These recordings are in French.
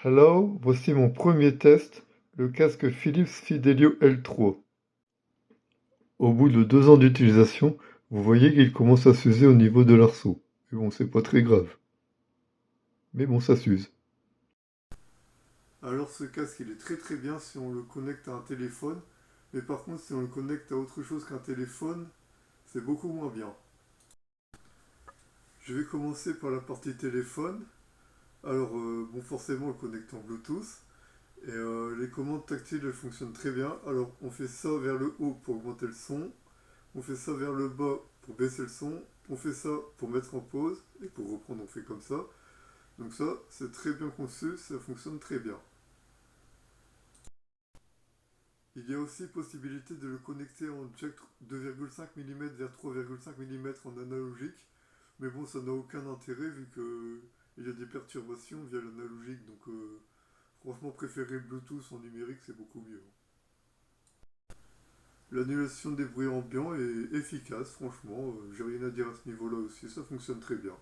Hello, voici mon premier test, le casque Philips Fidelio L3. Au bout de 2 ans d'utilisation, vous voyez qu'il commence à s'user au niveau de l'arceau. Mais bon, c'est pas très grave. Mais bon, ça s'use. Alors ce casque, il est très bien si on le connecte à un téléphone. Mais par contre, si on le connecte à autre chose qu'un téléphone, c'est beaucoup moins bien. Je vais commencer par la partie téléphone. Alors, bon, forcément, on le connecte en Bluetooth. Et les commandes tactiles, elles fonctionnent très bien. Alors, on fait ça vers le haut pour augmenter le son. On fait ça vers le bas pour baisser le son. On fait ça pour mettre en pause. Et pour reprendre, on fait comme ça. Donc ça, c'est très bien conçu, ça fonctionne très bien. Il y a aussi possibilité de le connecter en jack 2,5 mm vers 3,5 mm en analogique. Mais bon, ça n'a aucun intérêt vu qu'il y a des perturbations via l'analogique. Donc franchement, préférer le Bluetooth en numérique, c'est beaucoup mieux. L'annulation des bruits ambiants est efficace, franchement, j'ai rien à dire à ce niveau-là aussi, ça fonctionne très bien.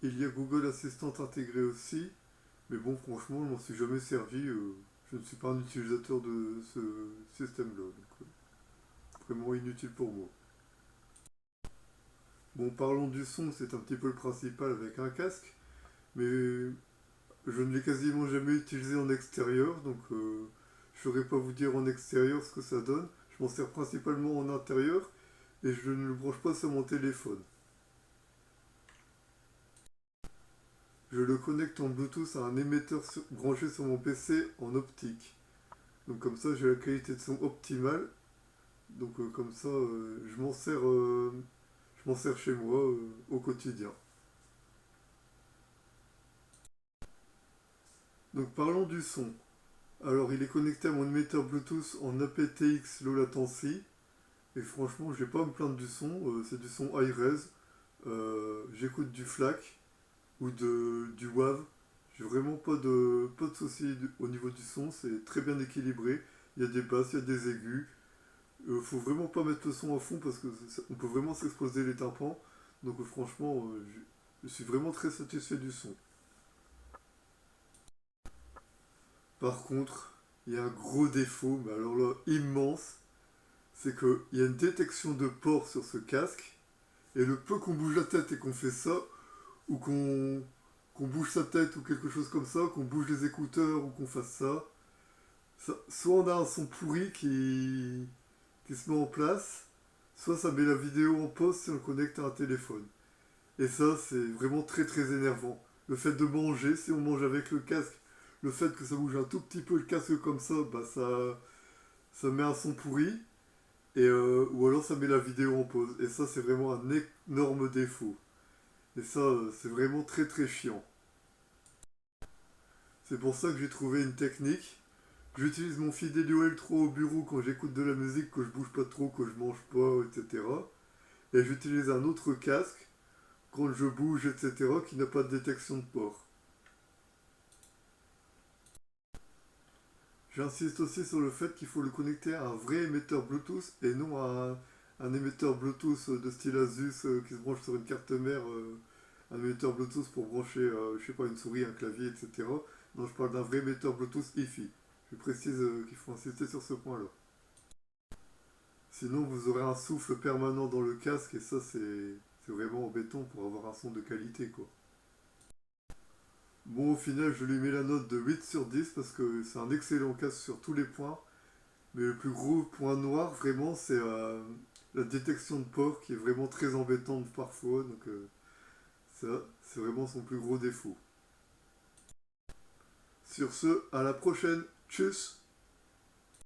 Il y a Google Assistant intégré aussi, mais bon, franchement, je m'en suis jamais servi, je ne suis pas un utilisateur de ce système-là, donc vraiment inutile pour moi. Bon, parlons du son, c'est un petit peu le principal avec un casque, mais je ne l'ai quasiment jamais utilisé en extérieur, donc je ne saurais pas vous dire en extérieur ce que ça donne. Je m'en sers principalement en intérieur, et je ne le branche pas sur mon téléphone. Je le connecte en Bluetooth à un émetteur branché sur mon PC en optique. Donc comme ça j'ai la qualité de son optimale. Donc comme ça je m'en sers chez moi au quotidien. Donc parlons du son. Alors il est connecté à mon émetteur Bluetooth en aptX low latency. Et franchement je vais pas à me plaindre du son, c'est du son high res. J'écoute du FLAC ou du WAV. J'ai vraiment pas de soucis au niveau du son, c'est très bien équilibré. Il y a des basses, il y a des aigus. Faut vraiment pas mettre le son à fond parce que on peut vraiment s'exposer les tympans. Donc franchement, je suis vraiment très satisfait du son. Par contre, il y a un gros défaut, mais alors là, immense, c'est qu'il y a une détection de port sur ce casque. Et le peu qu'on bouge la tête et qu'on fait ça, ou qu'on bouge sa tête ou quelque chose comme ça, qu'on bouge les écouteurs ou qu'on fasse ça, soit on a un son pourri qui se met en place, soit ça met la vidéo en pause si on le connecte à un téléphone. Et ça, c'est vraiment très énervant. Le fait de manger, si on mange avec le casque, le fait que ça bouge un tout petit peu le casque comme ça, bah ça met un son pourri, ou alors ça met la vidéo en pause. Et ça, c'est vraiment un énorme défaut. Et ça, c'est vraiment très chiant. C'est pour ça que j'ai trouvé une technique. J'utilise mon Fidelio L3 au bureau quand j'écoute de la musique, que je bouge pas trop, que je mange pas, etc. Et j'utilise un autre casque quand je bouge, etc., qui n'a pas de détection de port. J'insiste aussi sur le fait qu'il faut le connecter à un vrai émetteur Bluetooth et non à un émetteur Bluetooth de style Asus qui se branche sur une carte mère, un émetteur Bluetooth pour brancher, je sais pas, une souris, un clavier, etc. Non, je parle d'un vrai émetteur Bluetooth hi-fi. Je précise qu'il faut insister sur ce point-là. Sinon, vous aurez un souffle permanent dans le casque et ça, c'est vraiment embêtant pour avoir un son de qualité, quoi. Bon, au final, je lui mets la note de 8 sur 10 parce que c'est un excellent casque sur tous les points. Mais le plus gros point noir, vraiment, c'est la détection de port qui est vraiment très embêtante parfois. Donc, ça, c'est vraiment son plus gros défaut. Sur ce, à la prochaine. Tchuss!